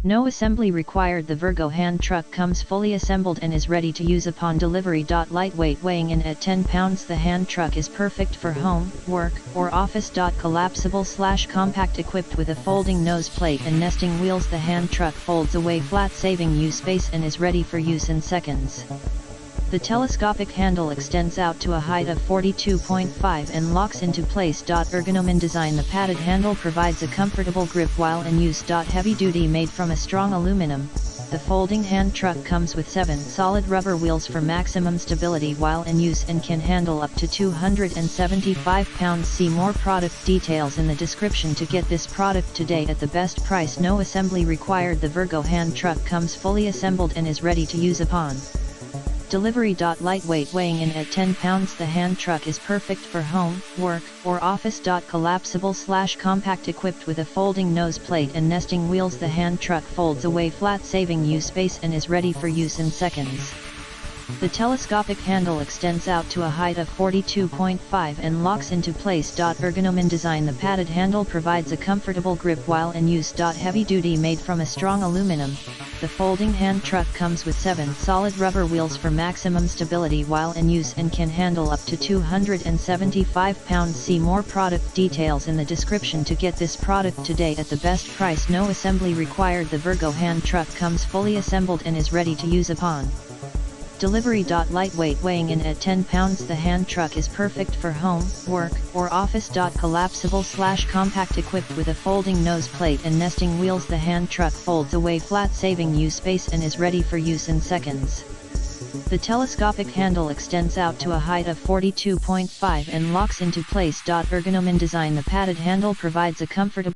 No assembly required. The Vergo hand truck comes fully assembled and is ready to use upon delivery. Lightweight, weighing in at 10 pounds. The hand truck is perfect for home, work, or office. Collapsible/compact, equipped with a folding nose plate and nesting wheels. The hand truck folds away flat, saving you space, and is ready for use in seconds. The telescopic handle extends out to a height of 42.5 and locks into place. ERGONOMINC design. The padded handle provides a comfortable grip while in use. Heavy duty, made from a strong aluminum. The folding hand truck comes with 7 solid rubber wheels for maximum stability while in use and can handle up to 275 pounds. See more product details in the description to get this product today at the best price. No assembly required. The Vergo hand truck comes fully assembled and is ready to use upon delivery. Lightweight, weighing in at 10 pounds. The hand truck is perfect for home, work, or office. Collapsible/compact, equipped with a folding nose plate and nesting wheels. The hand truck folds away flat, saving you space, and is ready for use in seconds. The telescopic handle extends out to a height of 42.5 and locks into place. ERGONOMINC design. The padded handle provides a comfortable grip while in use. Heavy duty, made from a strong aluminum. The folding hand truck comes with 7 solid rubber wheels for maximum stability while in use and can handle up to 275 pounds. See more product details in the description to get this product today at the best price. No assembly required. The Vergo hand truck comes fully assembled and is ready to use upon delivery. Lightweight, weighing in at 10 pounds. The hand truck is perfect for home, work, or office. Collapsible/compact, equipped with a folding nose plate and nesting wheels. The hand truck folds away flat, saving you space, and is ready for use in seconds. The telescopic handle extends out to a height of 42.5 and locks into place. ERGONOMINC design. The padded handle provides a comfortable